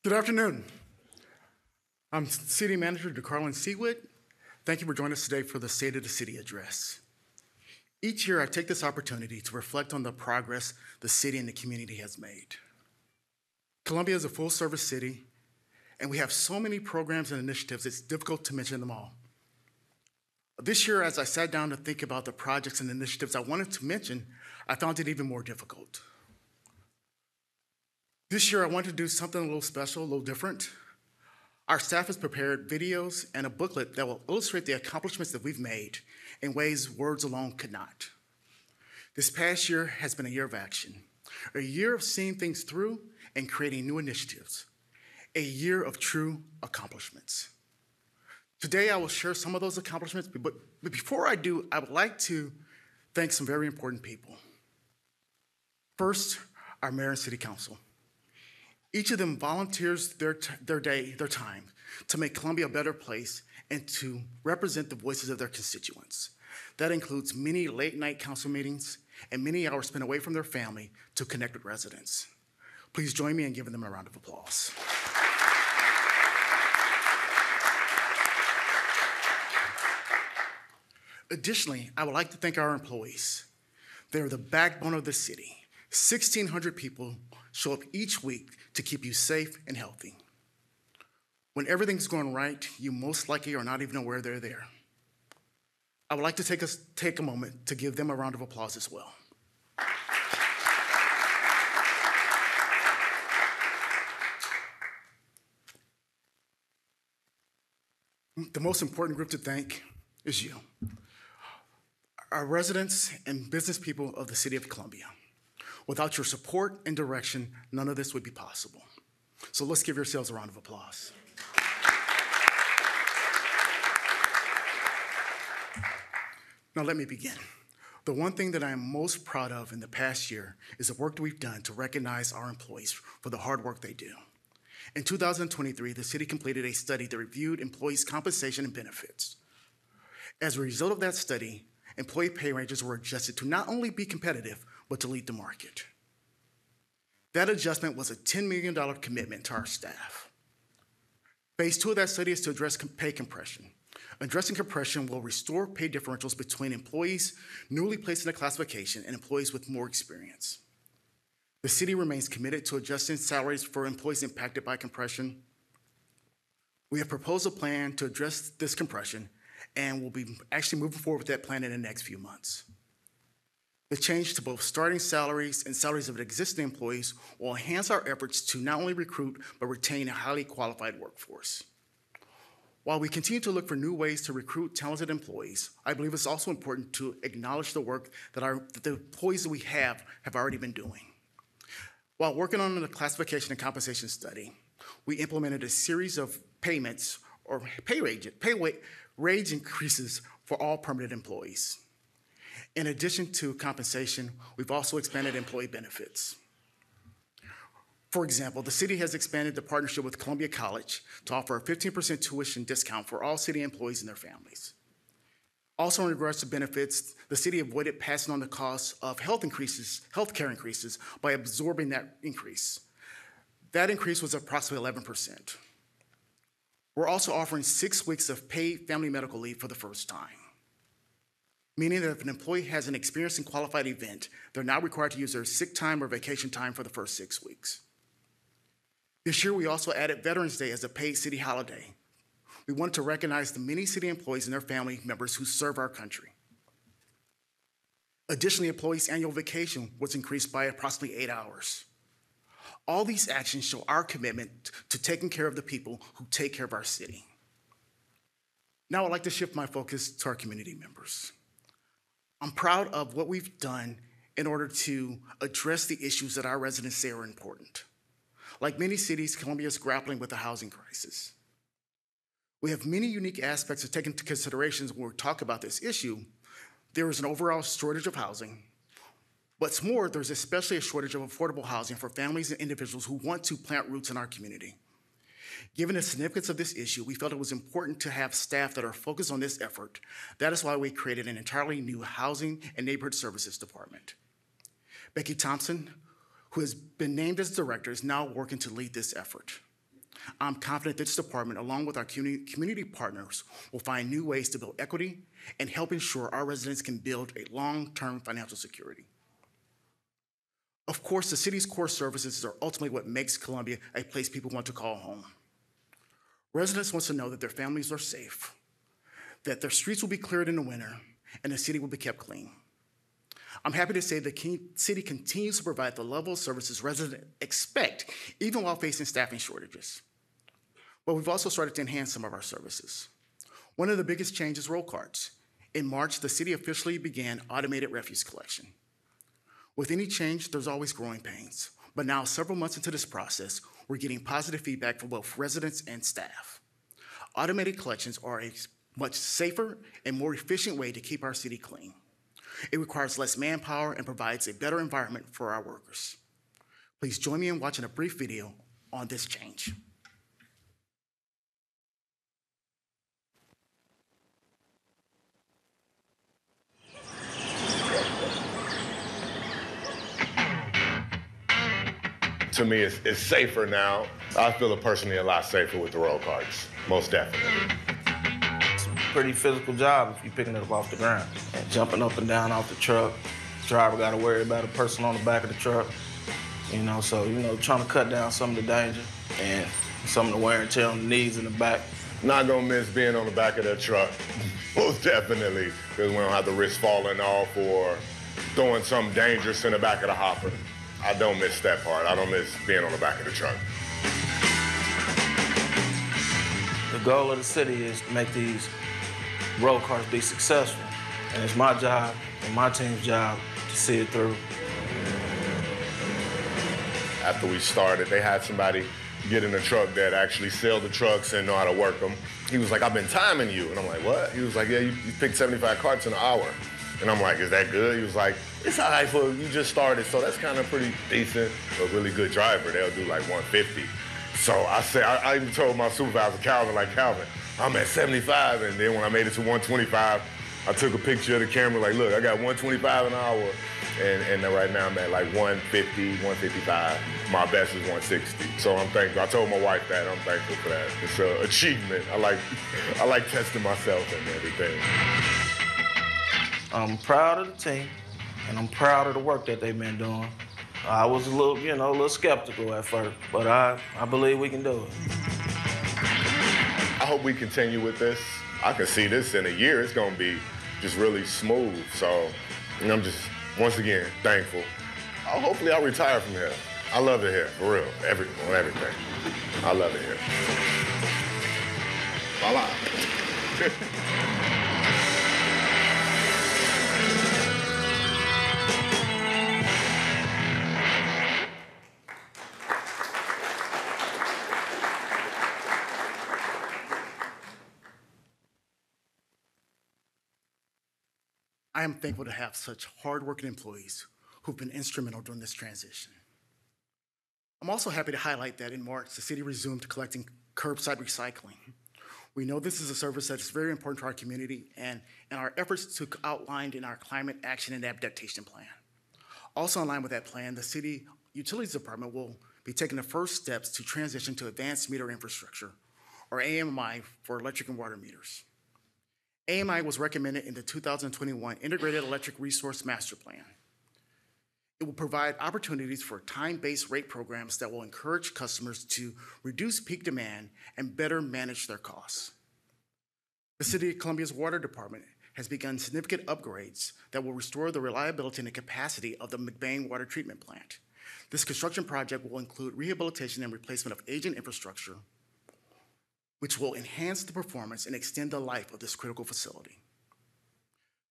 Good afternoon. I'm City Manager DeCarlin Seawood. Thank you for joining us today for the State of the City Address. Each year, I take this opportunity to reflect on the progress the city and the community has made. Columbia is a full-service city, and we have so many programs and initiatives, it's difficult to mention them all. This year, as I sat down to think about the projects and initiatives I wanted to mention, I found it even more difficult. This year, I wanted to do something a little special, a little different. Our staff has prepared videos and a booklet that will illustrate the accomplishments that we've made in ways words alone could not. This past year has been a year of action, a year of seeing things through and creating new initiatives, a year of true accomplishments. Today, I will share some of those accomplishments, but before I do, I would like to thank some very important people. First, our mayor and city council. Each of them volunteers their time to make Columbia a better place and to represent the voices of their constituents. That includes many late-night council meetings and many hours spent away from their family to connect with residents. Please join me in giving them a round of applause. Additionally, I would like to thank our employees. They're the backbone of the city. 1,600 people show up each week to keep you safe and healthy. When everything's going right, you most likely are not even aware they're there. I would like to take a moment to give them a round of applause as well. The most important group to thank is you, our residents and business people of the City of Columbia. Without your support and direction, none of this would be possible. So let's give yourselves a round of applause. Now let me begin. The one thing that I am most proud of in the past year is the work that we've done to recognize our employees for the hard work they do. In 2023, the city completed a study that reviewed employees' compensation and benefits. As a result of that study, employee pay ranges were adjusted to not only be competitive, but to lead the market. That adjustment was a $10 million commitment to our staff. Phase 2 of that study is to address pay compression. Addressing compression will restore pay differentials between employees newly placed in a classification and employees with more experience. The city remains committed to adjusting salaries for employees impacted by compression. We have proposed a plan to address this compression, and we'll be actually moving forward with that plan in the next few months. The change to both starting salaries and salaries of existing employees will enhance our efforts to not only recruit, but retain a highly qualified workforce. While we continue to look for new ways to recruit talented employees, I believe it's also important to acknowledge the work that the employees that we have already been doing. While working on the classification and compensation study, we implemented a series of payments or pay wage increases for all permanent employees. In addition to compensation, we've also expanded employee benefits. For example, the city has expanded the partnership with Columbia College to offer a 15% tuition discount for all city employees and their families. Also, in regards to benefits, the city avoided passing on the cost of healthcare increases by absorbing that increase. That increase was approximately 11%. We're also offering 6 weeks of paid family medical leave for the first time, meaning that if an employee has an experienced and qualified event, they're not required to use their sick time or vacation time for the first 6 weeks. This year, we also added Veterans Day as a paid city holiday. We wanted to recognize the many city employees and their family members who serve our country. Additionally, employees' annual vacation was increased by approximately 8 hours. All these actions show our commitment to taking care of the people who take care of our city. Now I'd like to shift my focus to our community members. I'm proud of what we've done in order to address the issues that our residents say are important. Like many cities, Columbia is grappling with a housing crisis. We have many unique aspects to take into consideration when we talk about this issue. There is an overall shortage of housing. What's more, there's especially a shortage of affordable housing for families and individuals who want to plant roots in our community. Given the significance of this issue, we felt it was important to have staff that are focused on this effort. That is why we created an entirely new Housing and Neighborhood Services Department. Becky Thompson, who has been named as director, is now working to lead this effort. I'm confident this department, along with our community partners, will find new ways to build equity and help ensure our residents can build a long-term financial security. Of course, the city's core services are ultimately what makes Columbia a place people want to call home. Residents want to know that their families are safe, that their streets will be cleared in the winter, and the city will be kept clean. I'm happy to say the city continues to provide the level of services residents expect, even while facing staffing shortages. But we've also started to enhance some of our services. One of the biggest changes is roll carts. In March, the city officially began automated refuse collection. With any change, there's always growing pains. But now, several months into this process, we're getting positive feedback from both residents and staff. Automated collections are a much safer and more efficient way to keep our city clean. It requires less manpower and provides a better environment for our workers. Please join me in watching a brief video on this change. To me, it's safer now. I feel personally a lot safer with the roll carts, most definitely. It's a pretty physical job if you're picking it up off the ground and jumping up and down off the truck. The driver got to worry about a person on the back of the truck, so, trying to cut down some of the danger and some of the wear and tear on the knees in the back. Not gonna miss being on the back of that truck, most definitely, because we don't have to risk falling off or throwing something dangerous in the back of the hopper. I don't miss that part. I don't miss being on the back of the truck. The goal of the city is to make these roll cars be successful. And it's my job and my team's job to see it through. After we started, they had somebody get in the truck that actually sell the trucks and know how to work them. He was like, I've been timing you. And I'm like, what? He was like, yeah, you picked 75 carts in an hour. And I'm like, is that good? He was like, it's all right for you just started, so that's kind of pretty decent. A really good driver, they'll do like 150. So I said, I even told my supervisor, Calvin, I'm at 75, and then when I made it to 125, I took a picture of the camera, like, look, I got 125 an hour, and right now I'm at like 150, 155. My best is 160. So I'm thankful. I told my wife that, I'm thankful for that. It's an achievement. I like testing myself and everything. I'm proud of the team, and I'm proud of the work that they've been doing. I was a little skeptical at first, but I believe we can do it. I hope we continue with this. I can see this in a year. It's gonna be just really smooth. So, I'm just, once again, thankful. Hopefully I'll retire from here. I love it here, for real, everything. I love it here. Voila. I am thankful to have such hardworking employees who've been instrumental during this transition. I'm also happy to highlight that in March, the city resumed collecting curbside recycling. We know this is a service that is very important to our community and our efforts to outlined in our Climate Action and Adaptation Plan. Also in line with that plan, the City Utilities Department will be taking the first steps to transition to advanced meter infrastructure, or AMI, for electric and water meters. AMI was recommended in the 2021 Integrated Electric Resource Master Plan. It will provide opportunities for time-based rate programs that will encourage customers to reduce peak demand and better manage their costs. The City of Columbia's Water Department has begun significant upgrades that will restore the reliability and the capacity of the McBain Water Treatment Plant. This construction project will include rehabilitation and replacement of aging infrastructure, which will enhance the performance and extend the life of this critical facility.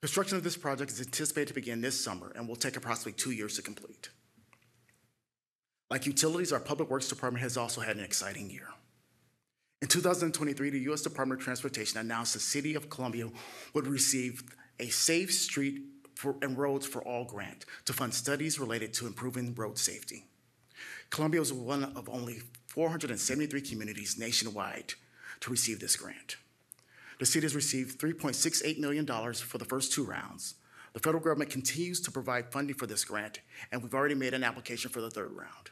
Construction of this project is anticipated to begin this summer and will take approximately 2 years to complete. Like utilities, our Public Works Department has also had an exciting year. In 2023, the U.S. Department of Transportation announced the City of Columbia would receive a Safe Street and Roads for All grant to fund studies related to improving road safety. Columbia was one of only 473 communities nationwide to receive this grant. The city has received $3.68 million for the first 2 rounds. The federal government continues to provide funding for this grant, and we've already made an application for the 3rd round.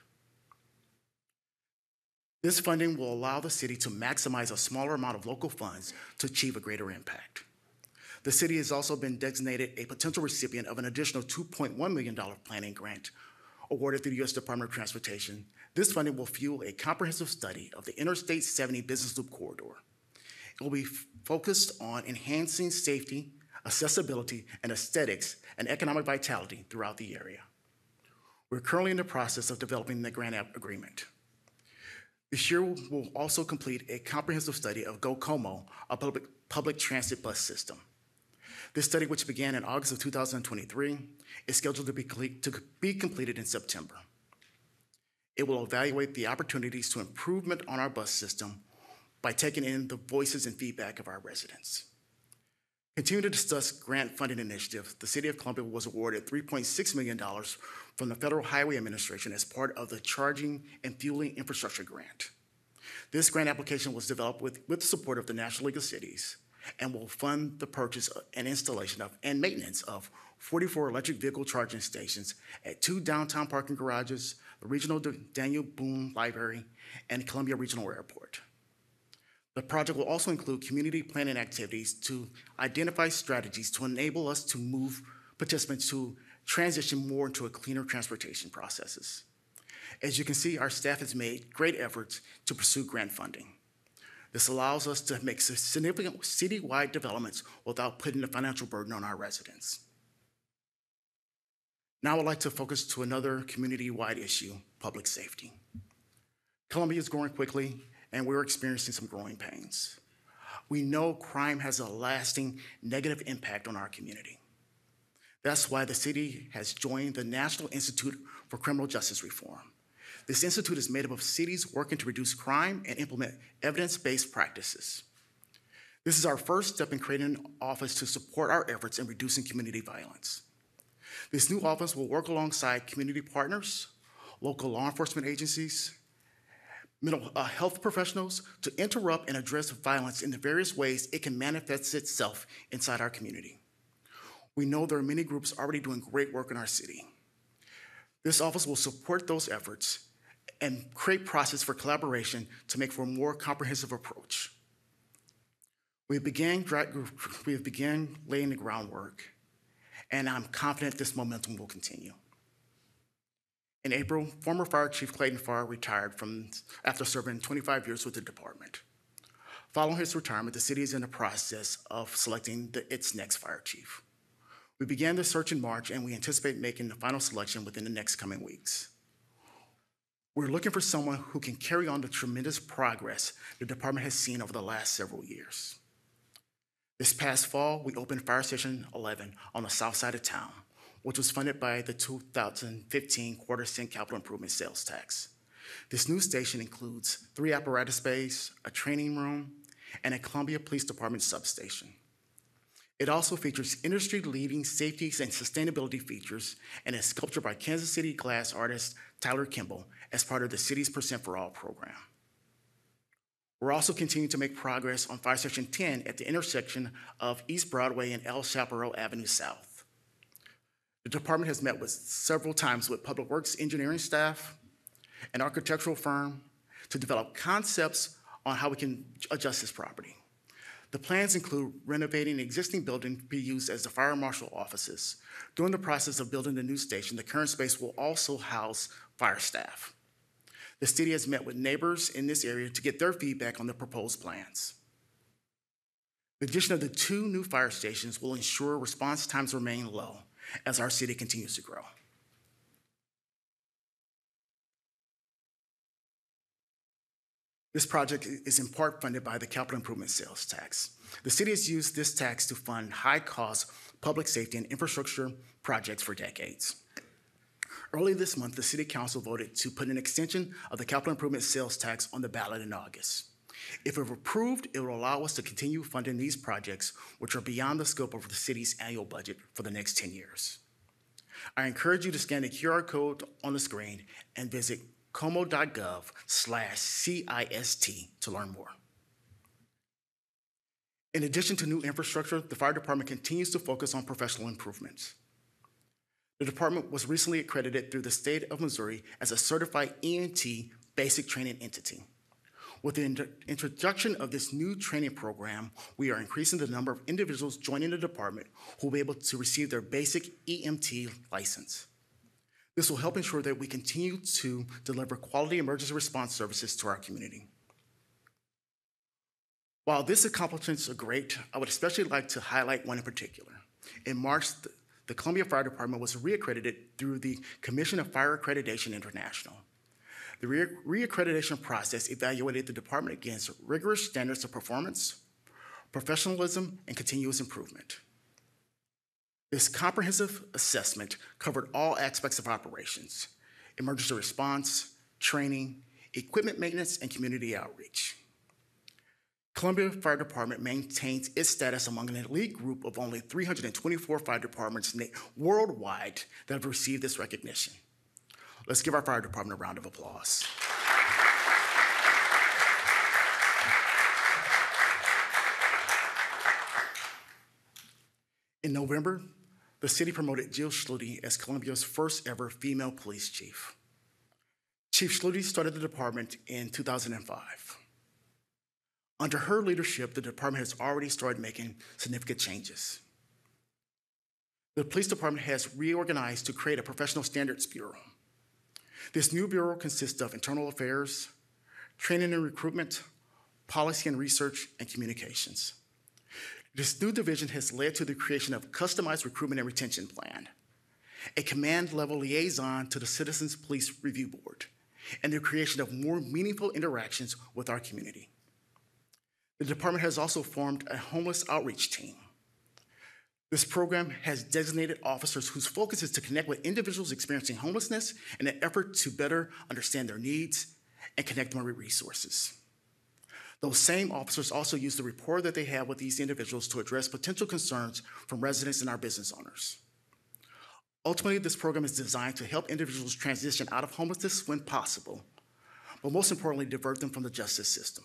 This funding will allow the city to maximize a smaller amount of local funds to achieve a greater impact. The city has also been designated a potential recipient of an additional $2.1 million planning grant awarded through the U.S. Department of Transportation. This funding will fuel a comprehensive study of the Interstate 70 Business Loop Corridor. It will be focused on enhancing safety, accessibility, and aesthetics and economic vitality throughout the area. We're currently in the process of developing the grant agreement. This year, we'll also complete a comprehensive study of Go Como, a public transit bus system. This study, which began in August of 2023, is scheduled to be completed in September. It will evaluate the opportunities to improvement on our bus system by taking in the voices and feedback of our residents. Continuing to discuss grant funding initiatives, the City of Columbia was awarded $3.6 million from the Federal Highway Administration as part of the Charging and Fueling Infrastructure Grant. This grant application was developed with the support of the National League of Cities and will fund the purchase and installation of and maintenance of 44 electric vehicle charging stations at 2 downtown parking garages, the Regional Daniel Boone Library, and Columbia Regional Airport. The project will also include community planning activities to identify strategies to enable us to move participants to transition more into a cleaner transportation processes. As you can see, our staff has made great efforts to pursue grant funding. This allows us to make significant citywide developments without putting the financial burden on our residents. Now I'd like to focus to another community-wide issue, public safety. Columbia is growing quickly, and we're experiencing some growing pains. We know crime has a lasting negative impact on our community. That's why the city has joined the National Institute for Criminal Justice Reform. This institute is made up of cities working to reduce crime and implement evidence-based practices. This is our first step in creating an office to support our efforts in reducing community violence. This new office will work alongside community partners, local law enforcement agencies, mental health professionals to interrupt and address violence in the various ways it can manifest itself inside our community. We know there are many groups already doing great work in our city. This office will support those efforts and create process for collaboration to make for a more comprehensive approach. We have began laying the groundwork, and I'm confident this momentum will continue. In April, former Fire Chief Clayton Farr retired after serving 25 years with the department. Following his retirement, the city is in the process of selecting its next fire chief. We began the search in March, and we anticipate making the final selection within the next coming weeks. We're looking for someone who can carry on the tremendous progress the department has seen over the last several years. This past fall, we opened Fire Station 11 on the south side of town, which was funded by the 2015 quarter-cent capital improvement sales tax. This new station includes 3 apparatus bays, a training room, and a Columbia Police Department substation. It also features industry-leading safety and sustainability features and is sculptured by Kansas City glass artist Tyler Kimball as part of the city's Percent for All program. We're also continuing to make progress on Fire Station 10 at the intersection of East Broadway and El Chaparral Avenue South. The department has met several times with Public Works engineering staff, an architectural firm, to develop concepts on how we can adjust this property. The plans include renovating the existing building to be used as the fire marshal offices. During the process of building the new station, the current space will also house fire staff. The city has met with neighbors in this area to get their feedback on the proposed plans. The addition of the 2 new fire stations will ensure response times remain low as our city continues to grow. This project is in part funded by the capital improvement sales tax. The city has used this tax to fund high-cost public safety and infrastructure projects for decades. Early this month, the City Council voted to put an extension of the capital improvement sales tax on the ballot in August. If approved, it will allow us to continue funding these projects, which are beyond the scope of the city's annual budget for the next 10 years. I encourage you to scan the QR code on the screen and visit como.gov/CIST to learn more. In addition to new infrastructure, the fire department continues to focus on professional improvements. The department was recently accredited through the state of Missouri as a certified EMT basic training entity. With the introduction of this new training program, we are increasing the number of individuals joining the department who will be able to receive their basic EMT license. This will help ensure that we continue to deliver quality emergency response services to our community. While these accomplishments are great, I would especially like to highlight one in particular. In March, the Columbia Fire Department was reaccredited through the Commission of Fire Accreditation International. The reaccreditation process evaluated the department against rigorous standards of performance, professionalism, and continuous improvement. This comprehensive assessment covered all aspects of operations: emergency response, training, equipment maintenance, and community outreach. Columbia Fire Department maintains its status among an elite group of only 324 fire departments worldwide that have received this recognition. Let's give our fire department a round of applause. In November, the city promoted Jill Schluty as Columbia's first ever female police chief. Chief Schluty started the department in 2005. Under her leadership, the department has already started making significant changes. The police department has reorganized to create a professional standards bureau. This new bureau consists of internal affairs, training and recruitment, policy and research, and communications. This new division has led to the creation of a customized recruitment and retention plan, a command-level liaison to the Citizens Police Review Board, and the creation of more meaningful interactions with our community. The department has also formed a homeless outreach team. This program has designated officers whose focus is to connect with individuals experiencing homelessness in an effort to better understand their needs and connect them with resources. Those same officers also use the rapport that they have with these individuals to address potential concerns from residents and our business owners. Ultimately, this program is designed to help individuals transition out of homelessness when possible, but most importantly, divert them from the justice system.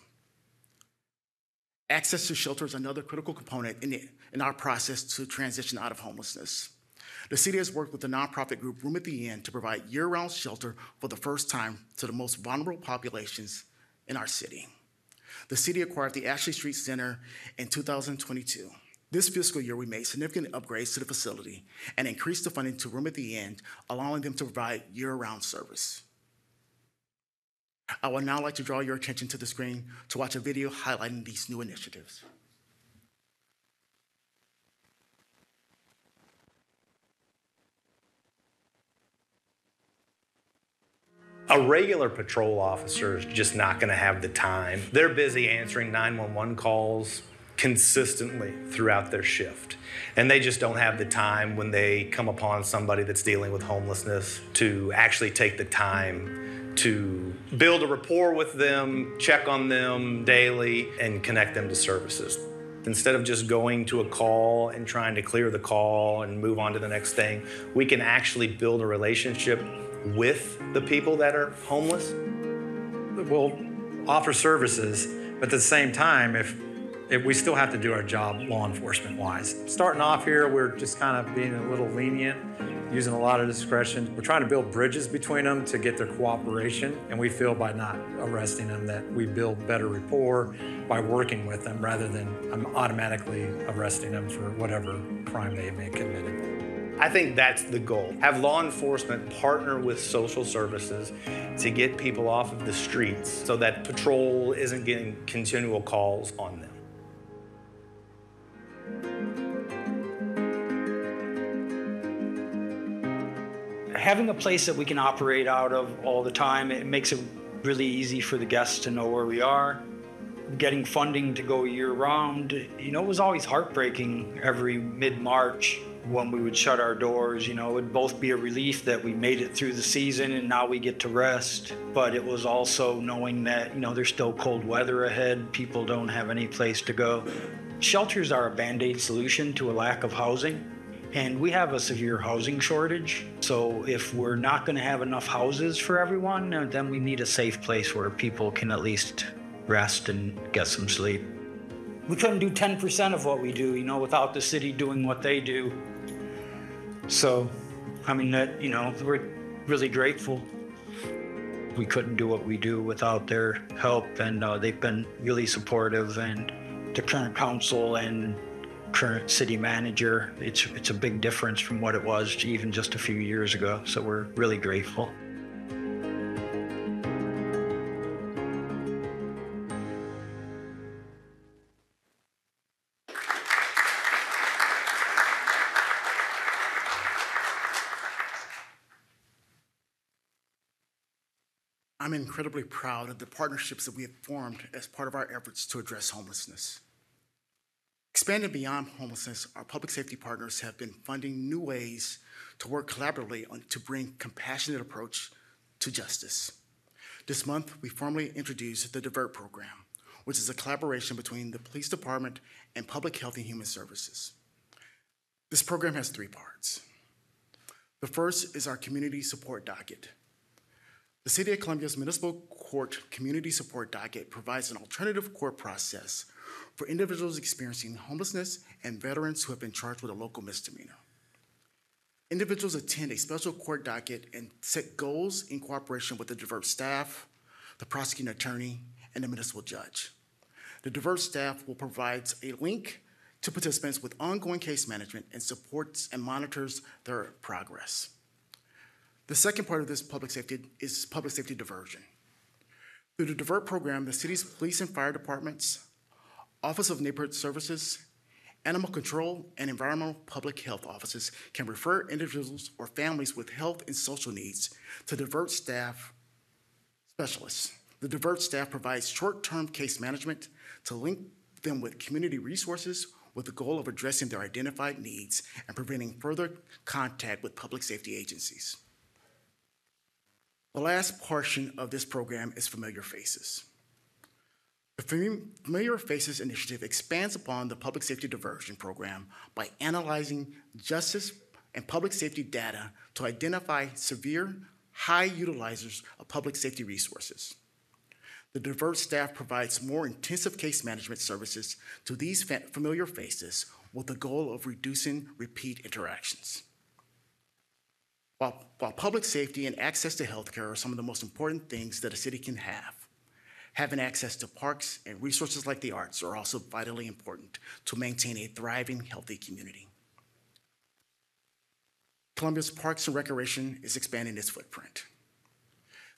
Access to shelter is another critical component in our process to transition out of homelessness. The city has worked with the nonprofit group Room at the Inn to provide year-round shelter for the first time to the most vulnerable populations in our city. The city acquired the Ashley Street Center in 2022. This fiscal year, we made significant upgrades to the facility and increased the funding to Room at the Inn, allowing them to provide year-round service. I would now like to draw your attention to the screen to watch a video highlighting these new initiatives. A regular patrol officer is just not going to have the time. They're busy answering 911 calls consistently throughout their shift. And they just don't have the time when they come upon somebody that's dealing with homelessness to actually take the time to build a rapport with them, check on them daily, and connect them to services. Instead of just going to a call and trying to clear the call and move on to the next thing, we can actually build a relationship with the people that are homeless. We'll offer services, but at the same time, if we still have to do our job law enforcement-wise. Starting off here, we're just kind of being a little lenient, using a lot of discretion. We're trying to build bridges between them to get their cooperation, and we feel by not arresting them that we build better rapport by working with them rather than automatically arresting them for whatever crime they may have committed. I think that's the goal. Have law enforcement partner with social services to get people off of the streets so that patrol isn't getting continual calls on them. Having a place that we can operate out of all the time, it makes it really easy for the guests to know where we are. Getting funding to go year-round, it was always heartbreaking every mid-March when we would shut our doors. It would both be a relief that we made it through the season and now we get to rest, but it was also knowing that, there's still cold weather ahead, people don't have any place to go. Shelters are a Band-Aid solution to a lack of housing. And we have a severe housing shortage. So if we're not going to have enough houses for everyone, then we need a safe place where people can at least rest and get some sleep. We couldn't do 10% of what we do, without the city doing what they do. So, we're really grateful. We couldn't do what we do without their help, and they've been really supportive. And the current council and current city manager, it's a big difference from what it was even just a few years ago. So we're really grateful. I'm incredibly proud of the partnerships that we have formed as part of our efforts to address homelessness. Expanding beyond homelessness, our public safety partners have been funding new ways to work collaboratively to bring compassionate approach to justice. This month, we formally introduced the DIVERT program, which is a collaboration between the police department and Public Health and Human Services. This program has 3 parts. The first is our community support docket. The City of Columbia's Municipal Court Community Support Docket provides an alternative court process for individuals experiencing homelessness and veterans who have been charged with a local misdemeanor. Individuals attend a special court docket and set goals in cooperation with the DIVERT staff, the prosecuting attorney, and the municipal judge. The DIVERT staff will provide a link to participants with ongoing case management and supports and monitors their progress. The second part of this public safety diversion. Through the DIVERT program, the city's police and fire departments, Office of Neighborhood Services, Animal Control, and Environmental Public Health offices can refer individuals or families with health and social needs to DIVERT staff specialists. The DIVERT staff provides short-term case management to link them with community resources with the goal of addressing their identified needs and preventing further contact with public safety agencies. The last portion of this program is Familiar Faces. The Familiar Faces initiative expands upon the public safety diversion program by analyzing justice and public safety data to identify severe, high utilizers of public safety resources. The DIVERT staff provides more intensive case management services to these familiar faces with the goal of reducing repeat interactions. While public safety and access to healthcare are some of the most important things that a city can have, having access to parks and resources like the arts are also vitally important to maintain a thriving, healthy community. Columbia's Parks and Recreation is expanding its footprint.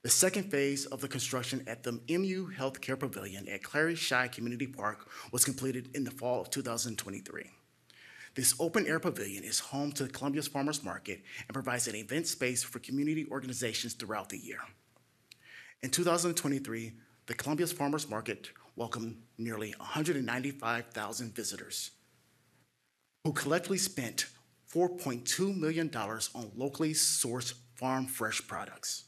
The second phase of the construction at the MU Healthcare Pavilion at Clary Shy Community Park was completed in the fall of 2023. This open-air pavilion is home to Columbia's Farmers Market and provides an event space for community organizations throughout the year. In 2023, the Columbia's Farmers Market welcomed nearly 195,000 visitors who collectively spent $4.2 million on locally sourced farm fresh products.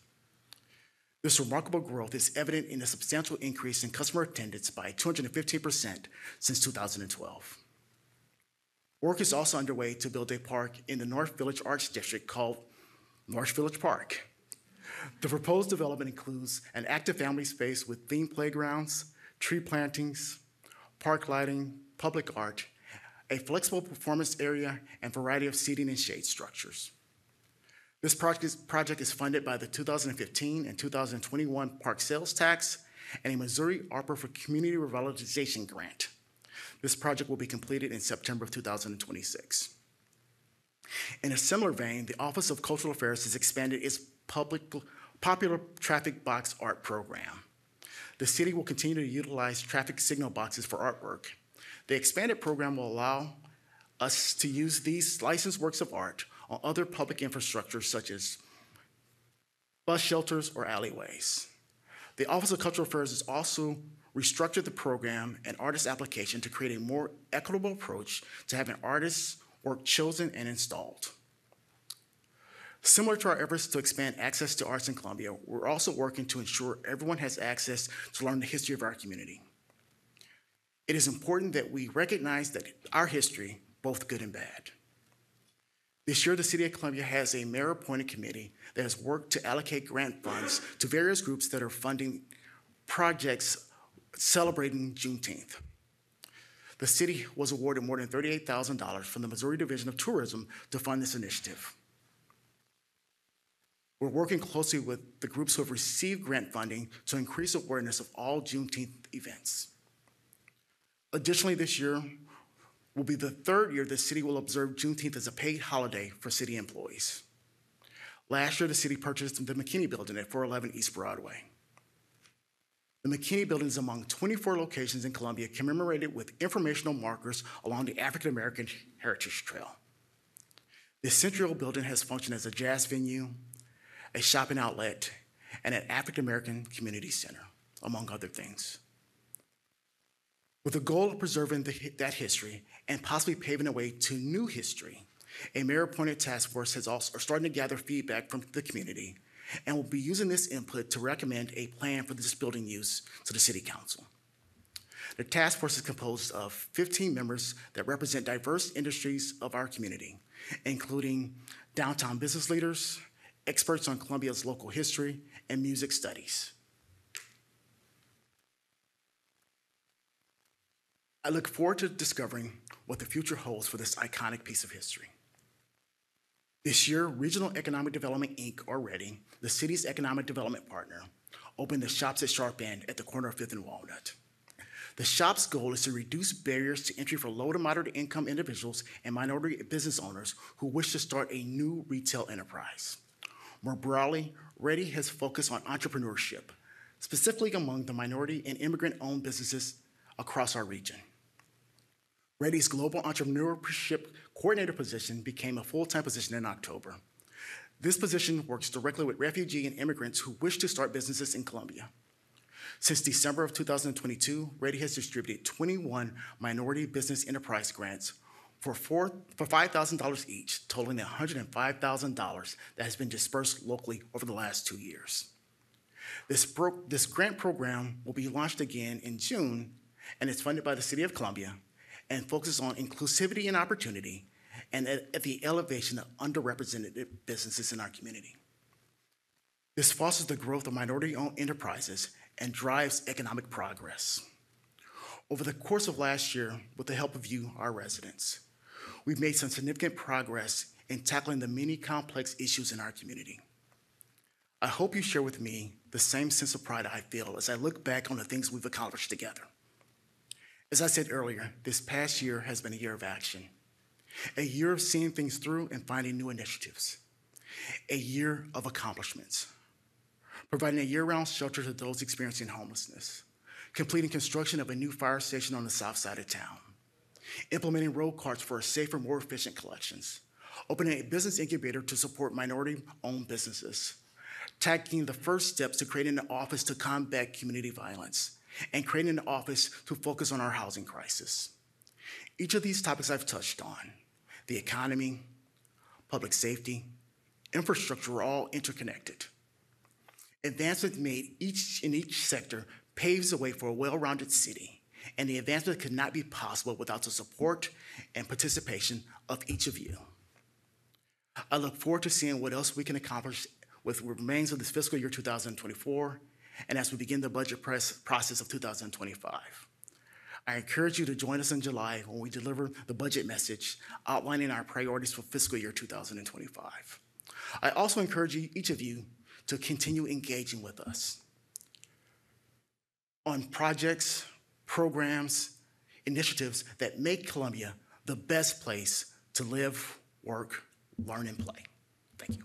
This remarkable growth is evident in a substantial increase in customer attendance by 215% since 2012. Work is also underway to build a park in the North Village Arts District called North Village Park. The proposed development includes an active family space with themed playgrounds, tree plantings, park lighting, public art, a flexible performance area, and variety of seating and shade structures. This project is funded by the 2015 and 2021 Park Sales Tax and a Missouri ARPA for Community Revitalization Grant. This project will be completed in September of 2026. In a similar vein, the Office of Cultural Affairs has expanded its popular traffic box art program. The city will continue to utilize traffic signal boxes for artwork. The expanded program will allow us to use these licensed works of art on other public infrastructure such as bus shelters or alleyways. The Office of Cultural Affairs has also restructured the program and artist application to create a more equitable approach to having artists' work chosen and installed. Similar to our efforts to expand access to arts in Columbia, we're also working to ensure everyone has access to learn the history of our community. It is important that we recognize that our history, both good and bad. This year, the City of Columbia has a mayor-appointed committee that has worked to allocate grant funds to various groups that are funding projects celebrating Juneteenth. The city was awarded more than $38,000 from the Missouri Division of Tourism to fund this initiative. We're working closely with the groups who have received grant funding to increase awareness of all Juneteenth events. Additionally, this year will be the third year the city will observe Juneteenth as a paid holiday for city employees. Last year, the city purchased the McKinney Building at 411 East Broadway. The McKinney Building is among 24 locations in Columbia commemorated with informational markers along the African American Heritage Trail. This central building has functioned as a jazz venue, a shopping outlet, and an African American community center, among other things. With the goal of preserving that history and possibly paving the way to new history, a mayor-appointed task force is also starting to gather feedback from the community and will be using this input to recommend a plan for this building use to the City Council. The task force is composed of 15 members that represent diverse industries of our community, including downtown business leaders, experts on Columbia's local history, and music studies. I look forward to discovering what the future holds for this iconic piece of history. This year, Regional Economic Development, Inc., or REDI, the city's economic development partner, opened the Shops at Sharp End at the corner of 5th and Walnut. The shop's goal is to reduce barriers to entry for low to moderate income individuals and minority business owners who wish to start a new retail enterprise. More broadly, REDI has focused on entrepreneurship, specifically among the minority and immigrant-owned businesses across our region. REDI's Global Entrepreneurship Coordinator position became a full-time position in October. This position works directly with refugee and immigrants who wish to start businesses in Columbia. Since December of 2022, REDI has distributed 21 minority business enterprise grants for $5,000 each, totaling $105,000 that has been dispersed locally over the last 2 years. This grant program will be launched again in June, and it's funded by the City of Columbia and focuses on inclusivity and opportunity and at the elevation of underrepresented businesses in our community. This fosters the growth of minority-owned enterprises and drives economic progress. Over the course of last year, with the help of you, our residents, we've made some significant progress in tackling the many complex issues in our community. I hope you share with me the same sense of pride I feel as I look back on the things we've accomplished together. As I said earlier, this past year has been a year of action, a year of seeing things through and finding new initiatives, a year of accomplishments, providing a year-round shelter to those experiencing homelessness, completing construction of a new fire station on the south side of town, implementing road carts for safer, more efficient collections, opening a business incubator to support minority-owned businesses, taking the first steps to creating an office to combat community violence, and creating an office to focus on our housing crisis. Each of these topics I've touched on, the economy, public safety, infrastructure are all interconnected. Advancement made in each sector paves the way for a well-rounded city, and the advancement could not be possible without the support and participation of each of you. I look forward to seeing what else we can accomplish with what remains of this fiscal year 2024, and as we begin the budget process of 2025. I encourage you to join us in July when we deliver the budget message outlining our priorities for fiscal year 2025. I also encourage each of you to continue engaging with us on projects, programs, initiatives that make Columbia the best place to live, work, learn, and play. Thank you.